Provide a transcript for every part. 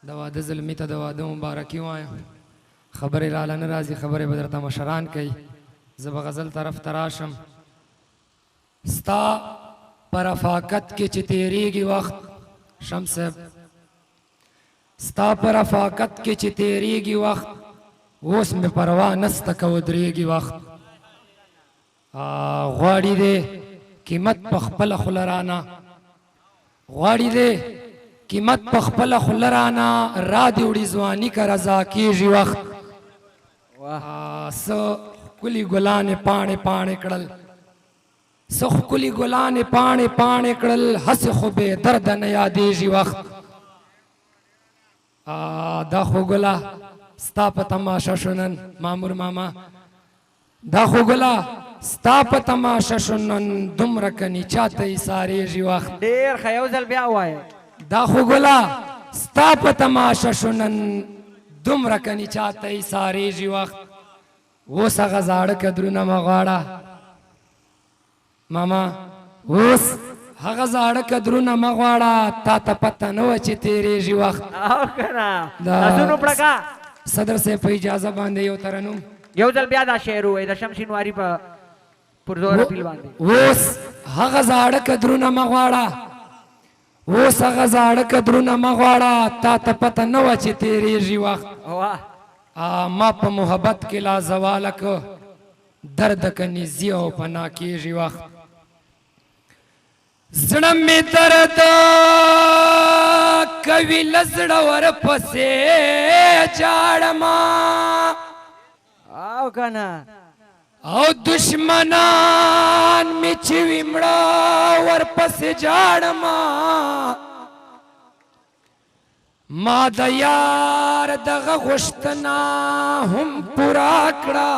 د واده زلمی ته د واده مبارکي وایم. خبرې راله نه راځي، خبرې به درته مشران کوي. زه به غزل طرف ته راشم. ستا په رفاقت کې چې تېرېږي وخت شمس صاحب، ستا په رفاقت کې چې تېرېږي وخت اوس مې پروا نسته که ودرېږي وخت. غواړي دی قیمت په خپله خوله رانه، غواړي دی قیمت په خپله خوله رانه، را دې وړي ځواني که رضا کېږي وخت. څه ښکلي ګلانې پاڼې پاڼې کړل، څه ښکلي ګلانې پاڼې پاڼې کړل، هسې خو بې درده نه یادېږي وخت. دا خو ګله ستا په تماشه شو نن مامور ماما، دا خو ګله ستا په تماشه شو نن، دومره کني چاته یې سارېږي وخت. ډېر ښه، یو ځل بیا ووایه. دا خو ګله ستا په تماشه شو نن، دومره کني چاته یې سارېږي وخت. اوس هغه زاړه قدرونه مه غواړه ماما، اوس هغه زاړه قدرونه مه غواړه، تا ته پته نه وه چې تېرېږي وخت. او که نه لاسونو پړکه. صدر صاحب په اجازه باندې یو ترنم یو ځل بیا دا شعر ووایي د شمشینواري په پرزور اپیل باندې. اوس هغه زاړه قدرونه مه غواړه، اوس هغه زاړه قدرونه مه غواړه، تا ته پته نه وه چې تېرېږي وخت. ما په محبت کې لا زواله که درد که نږدې او پناه کېږي وخت. زړه مې درد کوي له زړه ورپسې جاړمه، او که نه او دشمنان مې چې وي مړه ورپسې جاړمه. ما د یار دغه غوښتنه هم پوره کړه،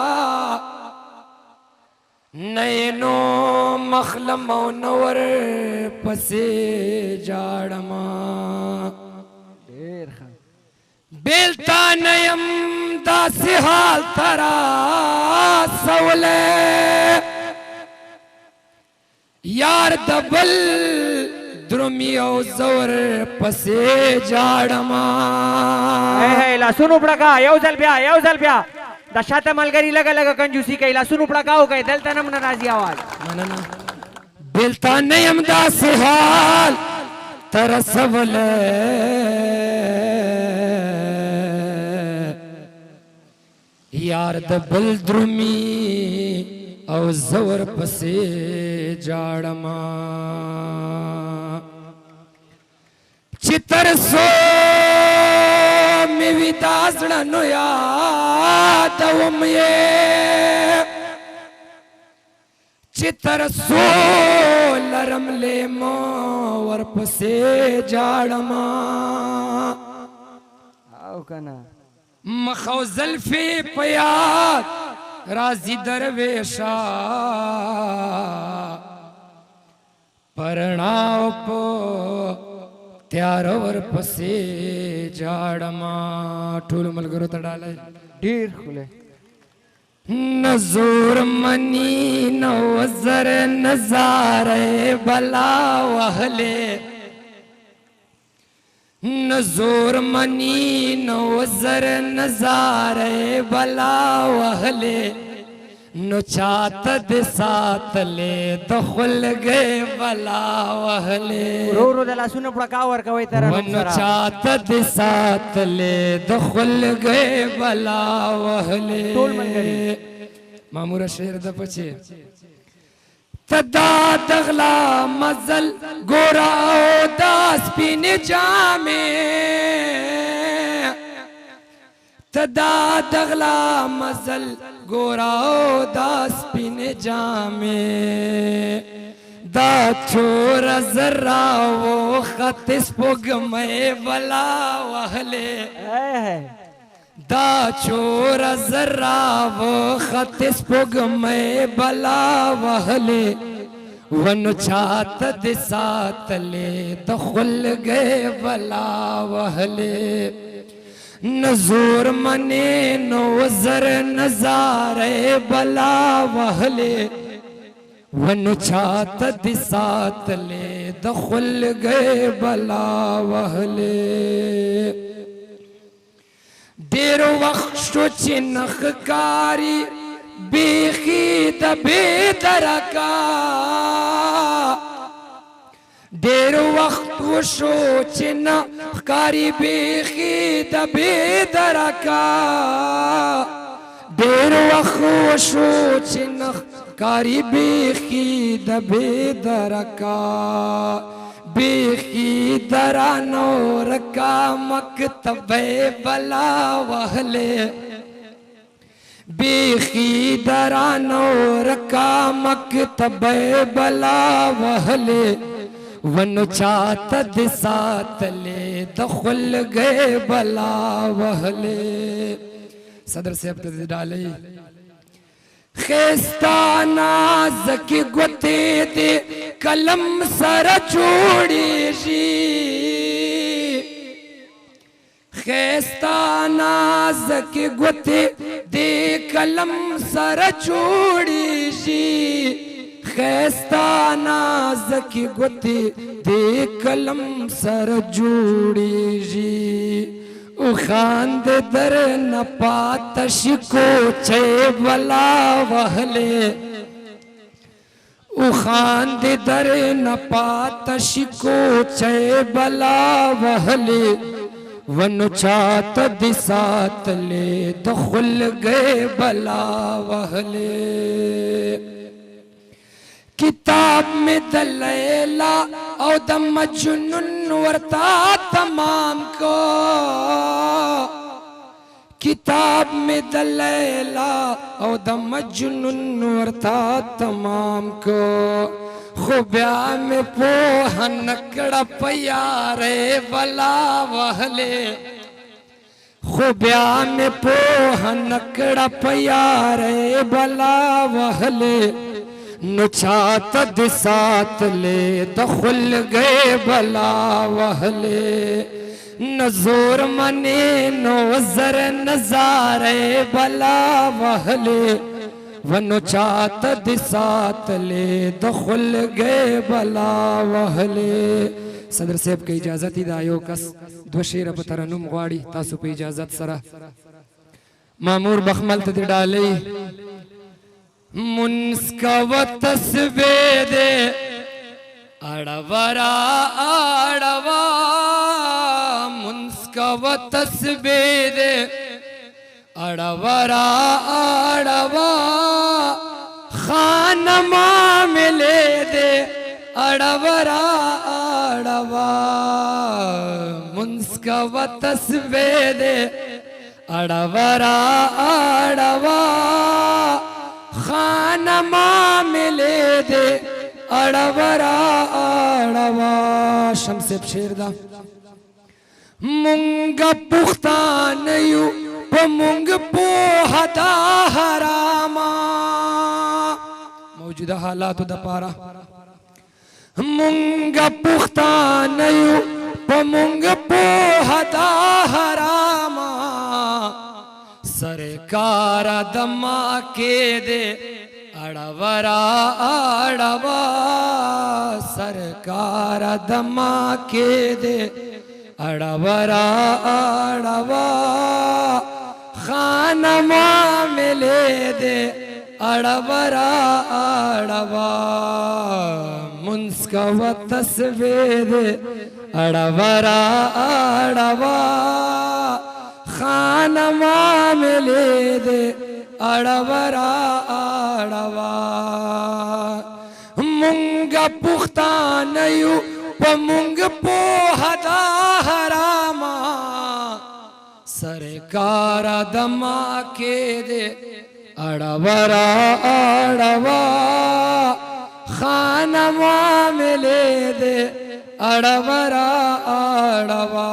نه یې نو مخلم او نه ورپسې جاړمه. ډېر ښه. بېلتا نه یم داسې حال ته رسولی، یار د بل درومي او زور پسې جاړمه. لاسونو پړکه. یو ځل بیا، یو ځل بیا. د شاته ملګري لږه لږه کنجوسي کوي، لاسونو پړکه وکړئ، دلته نه نه راځي اواز. مننه. بېلتا نه یم داسې حال ته رسولی، یار د بل درومي او زور پسې جاړمه. چې تر څو مې وي دا زړه نو یادوم یې، چې تر څو لرم لیمو ورپسې جاړمه. او که نه مخ او زلفې په یاد راځي درویشا، پرڼاو په تیاره ورپسې جاړمه. ټولو ملګرو ته ډالۍ. ډېر ښکلی. نه زور مني نه وزر نظاره بلا وهلې، نه زور مني نه وزر نظاره بلا وهلې، نو چاته د ساتلې د خلګې بلا وهلې. ورو ورو د لاسونو پړکه ورکوئ ترنم نو چاته د ساتلې د خلګې بلا وهلې. ټول ملګري ماموره شعر د پچې تدا دغلا مزل ګورا او دا سپینې جامې، تدا دغلا مزل ګورا او دا سپینې جامې، دا چور زرا و خط سپوږمۍ بلا وهلې، دا چور زرا و خط سپوږمۍ بلا وهلې، ونو چاته د ساتلې د خلګې بلا وهلې. نزور منې نو وزر نظاره بلا وهلې، ونو چاته د ساتلې د خلګې بلا وهلې. ډېر وخت شو چې نخکاری بیخي د بېدرکه ډېر وخت وشو چې نخکاری بیخي د بېدرکه ډېر وخت وشو چې نخکاری بیخي د بېدرکه بیخی درانو رکا مکتب بلا وحلے بیخی درانو رکا مکتب بلا وحلے ونو چاہت دسات لے دخل گئے بلا وحلے صدر سے اب تدید ڈالے خیستانا زکی گوتے دے کلم سر چوڑی جی خیستانا زکی گوتے دے کلم سر چوڑی جی خیستانا زکی گوتے دے کلم سر جوڑی جی او خاند در نپاتش کو چے بلا وحلے او خاند در نپاتش کو چے بلا وحلے ونو چاہت دسات لے دخل گئے بلا وحلے کتاب میں دلیلا او د مجنون ورتا تمام کو کتاب میں دلیلا او د مجنون ورتا تمام کو خوبیا میں پوہ نکڑا پیارے بلا وحلے خوبیا میں پوہ نکڑا پیارے بلا وحلے نچات دسات لے دخل گئے بلا وحلے نزور منے نوزر نظارے بلا وحلے ونچات دسات لے دخل گئے بلا وحلے صدر صاحب کی اجازت دا یو کس دو شیر په ترنم غواړي تاسو په اجازت سره مامور بخمل ته ډالۍ منسکو تسبید اڑورا اڑوا منسکو تسبید اڑورا اڑوا خانما ملے دے اڑورا اڑوا منسکو تسبید اڑورا اڑوا خانما ملے دے اڑورا اڑوا شمس شیر دا مونگ پختان یو پا مونگ پوہ دا حراما موجودہ حالاتو دا پارا مونگ پختان یو پا مونگ پوہ دا حراما سرکار دما کے دے اڑورا اڑوا سرکار دما کے دے اڑورا اڑوا خانما ملے دے اڑورا اڑوا منسکو تسبید اڑورا اڑوا خانما ملے دے اڑورا اڑوا مونگ پختان یو پا مونگ پوہ دا حراما سرکار دما کے دے اڑورا اڑوا خانما ملے دے اڑورا اڑوا